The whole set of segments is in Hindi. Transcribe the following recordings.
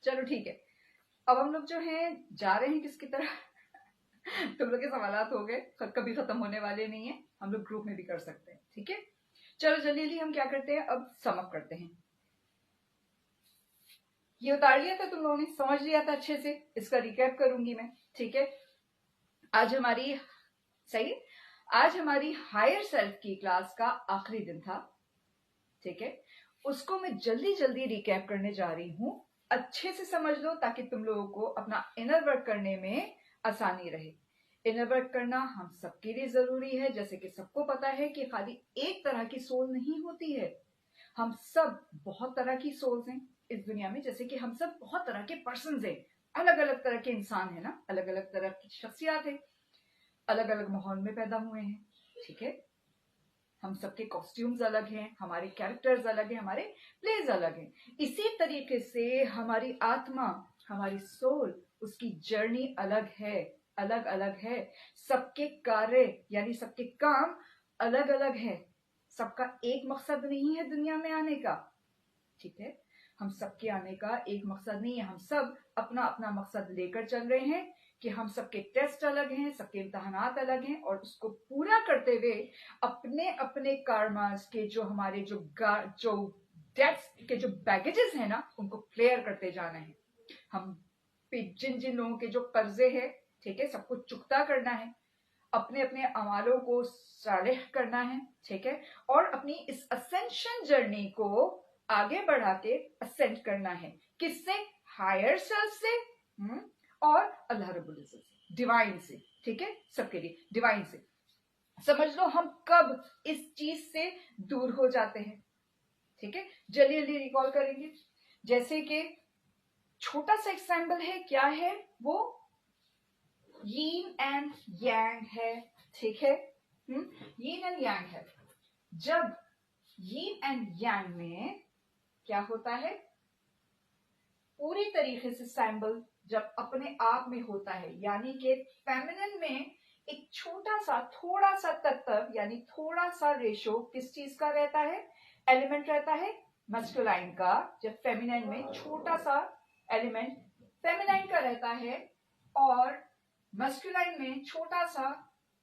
चलो ठीक है, अब हम लोग जो है जा रहे हैं किसकी तरह? तुम लोग के सवालात हो गए, कभी खत्म होने वाले नहीं है, हम लोग ग्रुप में भी कर सकते हैं, ठीक है। चलो जल्दी जल्दी हम क्या करते हैं, अब समअप करते हैं। ये उतार लिया था तुम लोगों ने, समझ लिया था अच्छे से, इसका रिकैप करूंगी मैं, ठीक है। आज हमारी सही आज हमारी हायर सेल्फ की क्लास का आखिरी दिन था, ठीक है। उसको मैं जल्दी जल्दी रिकैप करने जा रही हूं, अच्छे से समझ लो ताकि तुम लोगों को अपना इनर वर्क करने में आसानी रहे। इनर वर्क करना हम सबके लिए जरूरी है, जैसे कि सबको पता है कि खाली एक तरह की सोल नहीं होती है, हम सब बहुत तरह की सोल्स हैं इस दुनिया में, जैसे कि हम सब बहुत तरह के पर्सन हैं, अलग अलग तरह के इंसान है ना, अलग अलग तरह की शख्सियात है, अलग अलग माहौल में पैदा हुए हैं, ठीक है। हम सबके कॉस्ट्यूम्स अलग हैं, हमारे कैरेक्टर्स अलग हैं, हमारे प्लेज अलग हैं। इसी तरीके से हमारी आत्मा, हमारी सोल, उसकी जर्नी अलग है, अलग अलग है। सबके कार्य यानी सबके काम अलग अलग है, सबका एक मकसद नहीं है दुनिया में आने का, ठीक है। हम सबके आने का एक मकसद नहीं है, हम सब अपना अपना मकसद लेकर चल रहे हैं कि हम सबके टेस्ट अलग हैं, सबके इम्तहानात अलग हैं, और उसको पूरा करते हुए अपने अपने कार्मास के जो हमारे जो डेट्स के जो बैगेजेस हैं ना, उनको क्लियर करते जाना है। हम पे जिन जिन लोगों के जो कर्जे हैं, ठीक है, सबको चुकता करना है, अपने अपने अमालों को सालेह करना है, ठीक है, और अपनी इस असेंशन जर्नी को आगे बढ़ा के असेंड करना है। किससे? हायर सेल्फ से, और अल्लाह रब्बुल इज्जत से, डिवाइन से, ठीक है, सबके लिए डिवाइन से। समझ लो हम कब इस चीज से दूर हो जाते हैं, ठीक है। जल्दी जल्दी रिकॉल करेंगे, जैसे कि छोटा सा एग्जाम्पल है, क्या है वो? यीन एंड यांग है, ठीक है। यीन एंड यांग है। जब यीन एंड यांग में क्या होता है, पूरी तरीके से सैम्बल जब अपने आप में होता है, यानी कि फेमिनिन में एक छोटा सा थोड़ा सा तत्व यानी थोड़ा सा रेशो किस चीज का रहता है? एलिमेंट रहता है मस्कुलाइन का। जब फेमिनिन में छोटा सा एलिमेंट फेमिनाइन का रहता है और मस्कुलाइन में छोटा सा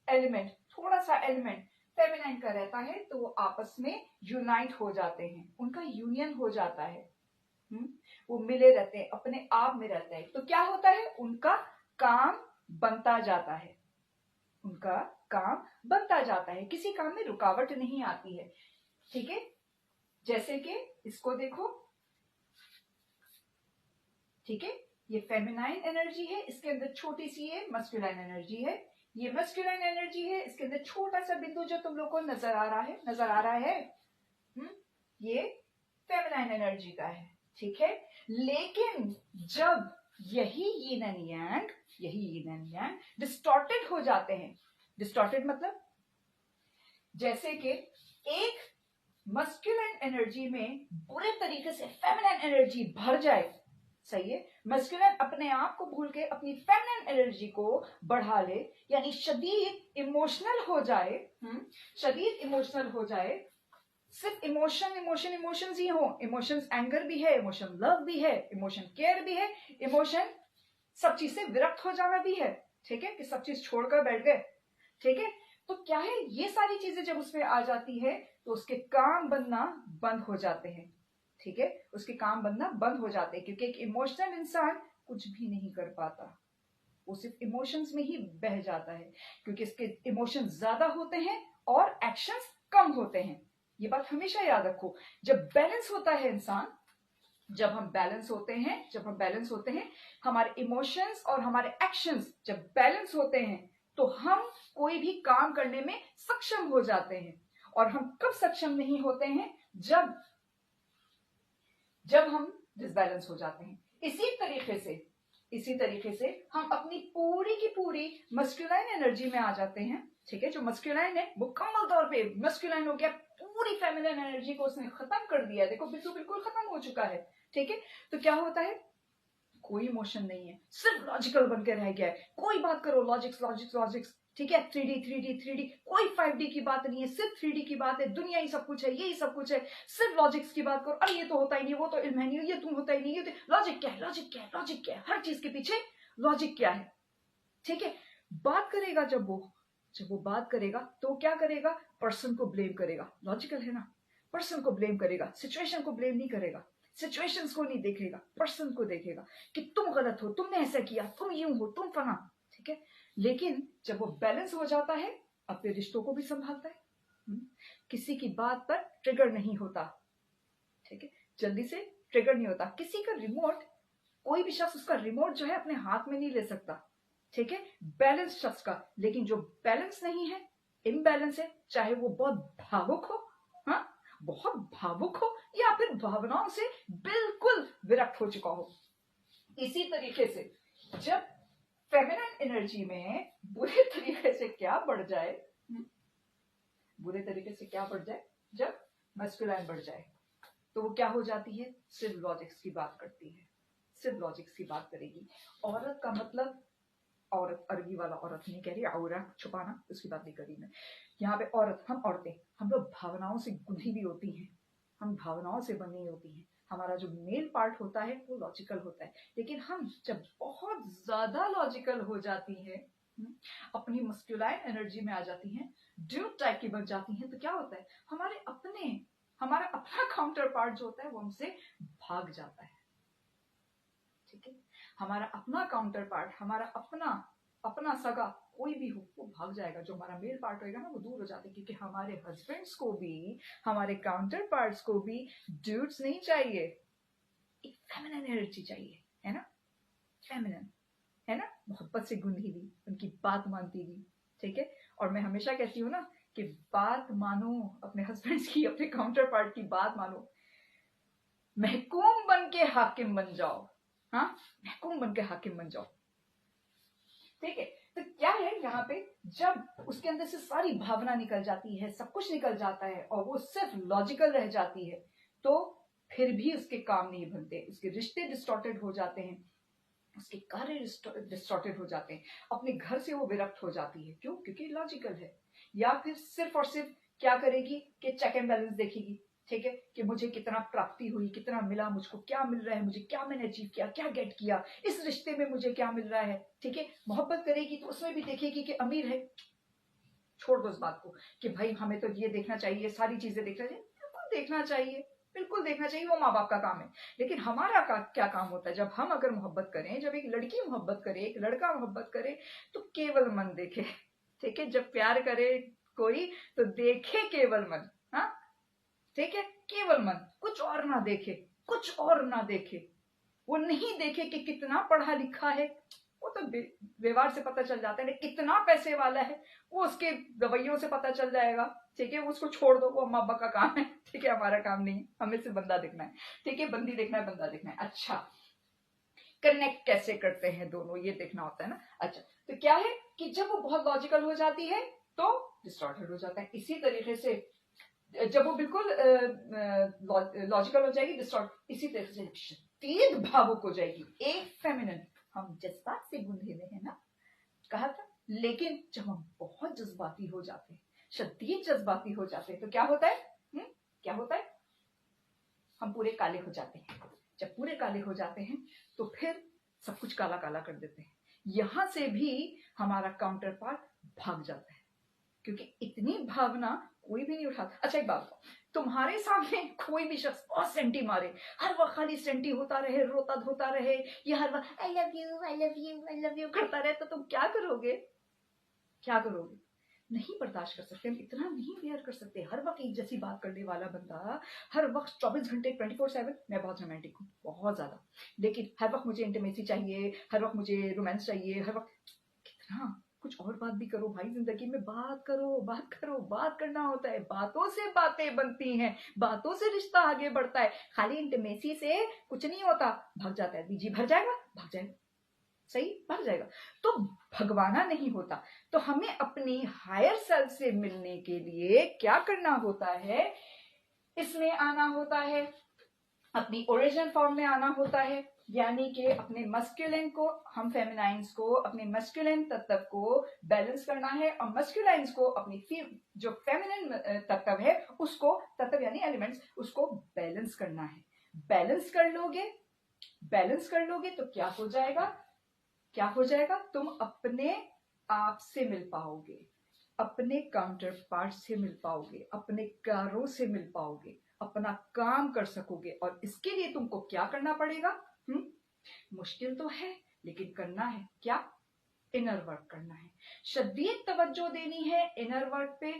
एलिमेंट, थोड़ा सा एलिमेंट फेमिनाइन का रहता है, तो वो आपस में यूनाइट हो जाते हैं, उनका यूनियन हो जाता है। वो मिले रहते हैं, अपने आप में रहते हैं, तो क्या होता है? उनका काम बनता जाता है, उनका काम बनता जाता है, किसी काम में रुकावट नहीं आती है, ठीक है। जैसे कि इसको देखो, ठीक है, ये फेमिनाइन एनर्जी है, इसके अंदर छोटी सी ये मस्कुलाइन एनर्जी है, ये मस्कुलाइन एनर्जी है, इसके अंदर छोटा सा बिंदु जो तुम लोग को नजर आ रहा है, ये फेमिनाइन एनर्जी का है, ठीक है। लेकिन जब यही यीन एंड यांग डिस्टॉर्टेड हो जाते हैं, डिस्टॉर्टेड मतलब जैसे कि एक मस्कुलाइन एनर्जी में बुरे तरीके से फेमिनाइन एनर्जी भर जाए, सही है, मस्कुलाइन अपने आप को भूल के अपनी फेमिनाइन एनर्जी को बढ़ा ले, यानी शदीद इमोशनल हो जाए, शदीद इमोशनल हो जाए, सिर्फ इमोशंस ही हो, इमोशंस एंगर भी है, इमोशन लव भी है, इमोशन केयर भी है, इमोशन सब चीज से विरक्त हो जाना भी है, ठीक है, कि सब चीज छोड़कर बैठ गए, ठीक है। तो क्या है, ये सारी चीजें जब उसमें आ जाती है तो उसके काम बनना बंद हो जाते हैं, ठीक है, उसके काम बनना बंद हो जाते हैं, क्योंकि एक इमोशनल इंसान कुछ भी नहीं कर पाता, वो सिर्फ इमोशंस में ही बह जाता है, क्योंकि इसके इमोशंस ज्यादा होते हैं और एक्शंस कम होते हैं। ये बात हमेशा याद रखो, जब बैलेंस होता है इंसान, जब हम बैलेंस होते हैं, हमारे इमोशंस और हमारे एक्शंस जब बैलेंस होते हैं, तो हम कोई भी काम करने में सक्षम हो जाते हैं। और हम कब सक्षम नहीं होते हैं? जब हम डिसबैलेंस हो जाते हैं। इसी तरीके से हम अपनी पूरी की पूरी मस्कुलाइन एनर्जी में आ जाते हैं, ठीक है। जो मस्कुलाइन है मुकम्मल तौर पे मस्कुलाइन हो गया, पूरी फेमिनिन एनर्जी को उसने खत्म कर दिया, देखो बिल्कुल खत्म हो चुका है, ठीक है। तो क्या होता है, कोई इमोशन नहीं है, सिर्फ लॉजिकल बनकर रह गया है, कोई बात करो लॉजिक्स, ठीक है, 3D कोई 5D की बात नहीं है, सिर्फ 3D की बात है। दुनिया ही सब कुछ है, यही सब कुछ है। सिर्फ लॉजिक्स की बात करो, अरे ये तो होता ही नहीं, वो तो इल्म है नहीं, ये तुम होता ही नहीं, ये तो लॉजिक क्या है, लॉजिक क्या है, लॉजिक क्या है, हर चीज के पीछे लॉजिक क्या है। ठीक है, बात करेगा जब वो बात करेगा तो क्या करेगा, पर्सन को ब्लेम करेगा। लॉजिकल है ना, पर्सन को ब्लेम करेगा, सिचुएशन को ब्लेम नहीं करेगा, सिचुएशंस को नहीं देखेगा, पर्सन को देखेगा कि तुम गलत हो, तुमने ऐसा किया, तुम यूं हो, तुम फना। ठीक है, लेकिन जब वो बैलेंस हो जाता है, अपने रिश्तों को भी संभालता है, किसी की बात पर ट्रिगर नहीं होता। ठीक है, जल्दी से ट्रिगर नहीं होता। किसी का रिमोट, कोई भी शख्स उसका रिमोट जो है अपने हाथ में नहीं ले सकता। ठीक है, बैलेंस शख्स का। लेकिन जो बैलेंस नहीं है, इम्बैलेंस है, चाहे वो बहुत भावुक हो, हाँ, बहुत भावुक हो, या फिर भावनाओं से बिल्कुल विरक्त हो चुका हो। इसी तरीके से जब फेमिनिन एनर्जी में बुरे तरीके से क्या बढ़ जाए, बुरे तरीके से क्या बढ़ जाए, जब मस्कुलाइन बढ़ जाए, तो वो क्या हो जाती है, सिर्फ लॉजिक्स की बात करती है, सिर्फ लॉजिक्स की बात करेगी। औरत का मतलब, औरत अरबी वाला औरत नहीं कह रही, औरत छुपाना, उसकी बात नहीं करी मैं यहाँ पे। औरत, हम औरतें, हम लोग भावनाओं से गुंधी भी होती हैं, हम भावनाओं से बनी होती हैं। हमारा जो मेल पार्ट होता है वो लॉजिकल होता है, लेकिन हम जब बहुत ज्यादा लॉजिकल हो जाती हैं, अपनी मस्कुलाइन एनर्जी में आ जाती हैं, ड्यूट टाइप की बन जाती हैं, तो क्या होता है, हमारा अपना काउंटर पार्ट जो होता है वो हमसे भाग जाता है। ठीक है, हमारा अपना काउंटर पार्ट, हमारा अपना सगा कोई भी हो, वो भाग जाएगा। जो हमारा मेल पार्ट होएगा ना, वो दूर हो जाते हैं, क्योंकि हमारे हस्बैंड्स को भी, हमारे काउंटर पार्ट्स को भी ड्यूट्स नहीं चाहिए, एक फेमिनिन एनर्जी चाहिए, है ना, फेमिनिन, है ना, मोहब्बत से गुंधी हुई, उनकी बात मानती हुई। ठीक है, और मैं हमेशा कहती हूँ ना कि बात मानो अपने हस्बैंड्स की, अपने काउंटर पार्ट की बात मानो, महकूम बन के हाकिम बन जाओ। हाँ, महकूम बन के हाकिम बन जाओ। ठीक है, तो क्या है यहाँ पे, जब उसके अंदर से सारी भावना निकल जाती है, सब कुछ निकल जाता है, और वो सिर्फ लॉजिकल रह जाती है, तो फिर भी उसके काम नहीं बनते, उसके रिश्ते डिस्टॉर्टेड हो जाते हैं, उसके कार्य डिस्टॉर्टेड हो जाते हैं, अपने घर से वो विरक्त हो जाती है। क्यों? क्योंकि लॉजिकल है। या फिर सिर्फ और सिर्फ क्या करेगी कि चेक एंड बैलेंस देखेगी। ठीक है, कि मुझे कितना प्राप्ति हुई, कितना मिला, मुझको क्या मिल रहा है, मुझे क्या मैंने अचीव किया, क्या गेट किया, इस रिश्ते में मुझे क्या मिल रहा है। ठीक है, मोहब्बत करेगी तो उसमें भी देखेगी कि अमीर है, छोड़ दो इस बात को कि भाई हमें तो ये देखना चाहिए, सारी चीजें देखना चाहिए, बिल्कुल देखना चाहिए, बिल्कुल देखना चाहिए, वो माँ बाप का काम है। लेकिन हमारा क्या काम होता है, जब हम अगर मोहब्बत करें, जब एक लड़की मोहब्बत करे, एक लड़का मोहब्बत करे, तो केवल मन देखे। ठीक है, जब प्यार करे कोई तो देखे केवल मन। हाँ, ठीक है, केवल मन, कुछ और ना देखे, कुछ और ना देखे। वो नहीं देखे कि कितना पढ़ा लिखा है, वो तो व्यवहार से पता चल जाता है, कितना पैसे वाला है वो उसके रवैयों से पता चल जाएगा। ठीक है, उसको छोड़ दो, वो अम्मा अब्बा का काम है। ठीक है, हमारा काम नहीं है, हमें सिर्फ बंदा देखना है। ठीक है, बंदी देखना है, बंदा देखना है। अच्छा, कनेक्ट कैसे करते हैं दोनों, ये देखना होता है ना। अच्छा, तो क्या है कि जब वो बहुत लॉजिकल हो जाती है तो डिस्टॉर्टेड हो जाता है। इसी तरीके से जब वो बिल्कुल लॉजिकल हो जाएगी, डिस्टॉर्ट, इसी तरह से शदीद भावुक हो जाएगी, एक फेमिनिन। हम जज्बात से गुंधे हुए हैं ना, कहा था। लेकिन जब हम बहुत जज्बाती हो जाते हैं, शदीद जज्बाती हो जाते हैं, तो क्या होता है, क्या होता है, हम पूरे काले हो जाते हैं। जब पूरे काले हो जाते हैं तो फिर सब कुछ काला काला कर देते हैं। यहां से भी हमारा काउंटर पार्ट भाग जाता है, क्योंकि इतनी भावना कोई भी नहीं उठाता। अच्छा, एक बात, तुम्हारे सामने कोई भी शख्स बहुत सेंटी मारे, हर वक्त खाली सेंटी होता रहे, रोता धोता रहे, ये हर वक्त I love you I love you I love you करता रहे, तो तुम क्या करोगे, क्या करोगे? नहीं बर्दाश्त कर सकते, हम इतना नहीं बेयर कर सकते। हर वक्त एक जैसी बात करने वाला बंदा, हर वक्त 24 घंटे 24/7, मैं बहुत रोमांटिक हूँ, बहुत ज्यादा, लेकिन हर वक्त मुझे इंटीमेसी चाहिए, हर वक्त मुझे रोमांस चाहिए, हर वक्त, कितना कुछ और बात भी करो भाई, जिंदगी में बात करो, बात करो, बात करना होता है, बातों से बातें बनती हैं, बातों से रिश्ता आगे बढ़ता है। खाली इंटीमेसी से कुछ नहीं होता, भाग जाता है, जी भर जाएगा, भाग जाएगा, सही, भाग जाएगा, तो भगवाना नहीं होता। तो हमें अपनी हायर सेल्फ से मिलने के लिए क्या करना होता है, इसमें आना होता है, अपनी ओरिजिनल फॉर्म में आना होता है। यानी कि अपने मस्कुलिन को, हम फेमिनाइंस को अपने मस्कुलिन तत्व को बैलेंस करना है और मस्कुलाइंस को अपनी जो फेमिनिन तत्व है उसको, तत्व यानी एलिमेंट्स, उसको बैलेंस करना है। बैलेंस कर लोगे, बैलेंस कर लोगे तो क्या हो जाएगा, क्या हो जाएगा, तुम अपने आप से मिल पाओगे, अपने काउंटर पार्ट से मिल पाओगे, अपने कारों से मिल पाओगे, अपना काम कर सकोगे। और इसके लिए तुमको क्या करना पड़ेगा? मुश्किल तो है लेकिन करना है क्या? इनर वर्क करना है, शदीद तवज्जो देनी है इनर वर्क पे।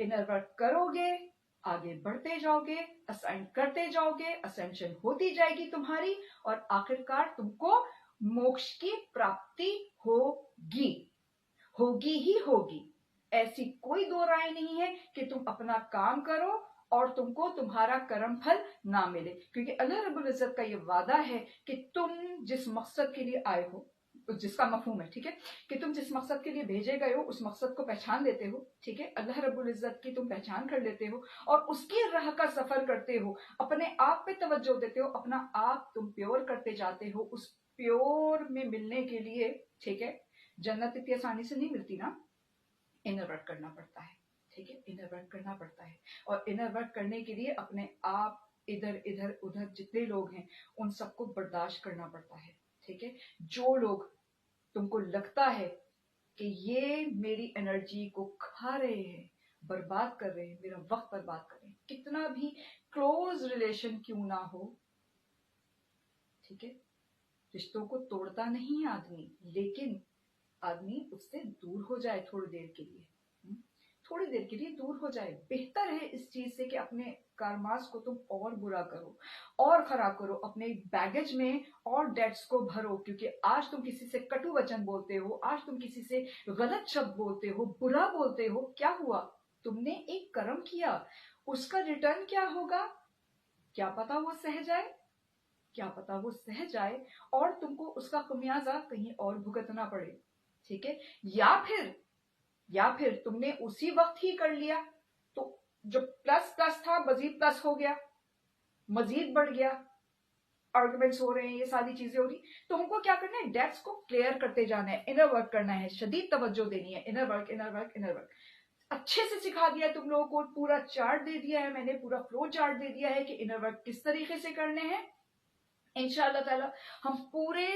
इनर वर्क करोगे, आगे बढ़ते जाओगे, असाइन करते जाओगे, असेंशन होती जाएगी तुम्हारी और आखिरकार तुमको मोक्ष की प्राप्ति होगी, होगी ही होगी। ऐसी कोई दो राय नहीं है कि तुम अपना काम करो और तुमको तुम्हारा कर्म फल ना मिले, क्योंकि अल्लाह रब्बुल इज्जत का ये वादा है कि तुम जिस मकसद के लिए आए हो, जिसका मफहूम है, ठीक है, कि तुम जिस मकसद के लिए भेजे गए हो उस मकसद को पहचान लेते हो, ठीक है, अल्लाह रब्बुल इज्जत की तुम पहचान कर लेते हो और उसकी राह का सफर करते हो, अपने आप पे तवज्जो देते हो, अपना आप तुम प्योर करते जाते हो। उस प्योर में मिलने के लिए, ठीक है, जन्नत इतनी आसानी से नहीं मिलती ना, इनर वर्क करना पड़ता है, ठीक है, इनर वर्क करना पड़ता है। और इनर वर्क करने के लिए अपने आप इधर इधर उधर जितने लोग हैं उन सबको बर्दाश्त करना पड़ता है, ठीक है। जो लोग तुमको लगता है कि ये मेरी एनर्जी को खा रहे हैं, बर्बाद कर रहे हैं, मेरा वक्त बर्बाद कर रहे हैं, कितना भी क्लोज रिलेशन क्यों ना हो, ठीक है, रिश्तों को तोड़ता नहीं आदमी, लेकिन आदमी उससे दूर हो जाए थोड़ी देर के लिए, थोड़ी देर के लिए दूर हो जाए। बेहतर है इस चीज से कि अपने कारमास को तुम और बुरा करो और खराब करो, अपने बैगेज में और डेट्स को भरो, क्योंकि आज तुम किसी से कटु वचन बोलते हो, आज तुम किसी से गलत शब्द बोलते हो, बुरा बोलते हो, क्या हुआ? तुमने एक कर्म किया, उसका रिटर्न क्या होगा? क्या पता वो सह जाए, क्या पता वो सह जाए और तुमको उसका खमियाजा कहीं और भुगतना पड़े, ठीक है। या फिर तुमने उसी वक्त ही कर लिया तो जो प्लस प्लस था मजीद प्लस हो गया, मजीद बढ़ गया, आर्गुमेंट्स हो रहे हैं, ये सारी चीजें हो रही, तो हमको क्या करना है? डेट्स को क्लियर करते जाना है, इनर वर्क करना है, शदीद तवज्जो देनी है, inner work inner work inner work. अच्छे से सिखा दिया है तुम लोगों को, पूरा चार्ट दे दिया है मैंने, पूरा फ्लो चार्ट दे दिया है कि इनर वर्क किस तरीके से करने हैं। इंशाअल्लाह ताला हम पूरे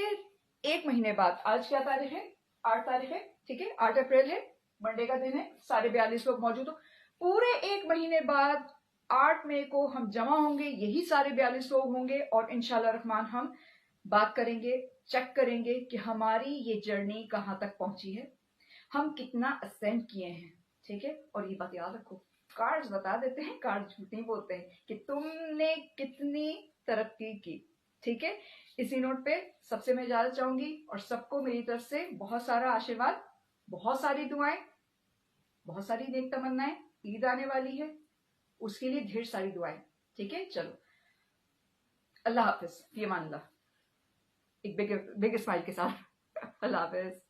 एक महीने बाद, आज क्या तारीख है? 8 तारीख है, ठीक है, 8 अप्रैल है, मंडे का दिन है, सारे 42 लोग मौजूद हो। पूरे एक महीने बाद 8 मई को हम जमा होंगे, यही सारे 42 लोग होंगे और इंशाल्लाह रहमान हम बात करेंगे, चेक करेंगे कि हमारी ये जर्नी कहाँ तक पहुंची है, हम कितना असेंड किए हैं, ठीक है। और ये बात याद रखो, कार्ड्स बता देते हैं, कार्ड झूठ नहीं बोलते हैं कि तुमने कितनी तरक्की की, ठीक है। इसी नोट पे सबसे मैं इजाजत चाहूंगी और सबको मेरी तरफ से बहुत सारा आशीर्वाद, बहुत सारी दुआएं, बहुत सारी नेक तमन्नाएं। ईद आने वाली है, उसके लिए ढेर सारी दुआएं, ठीक है। चलो, अल्लाह हाफिज, फी अमान अल्लाह, एक बिग स्माइल के साथ। अल्लाह हाफिज।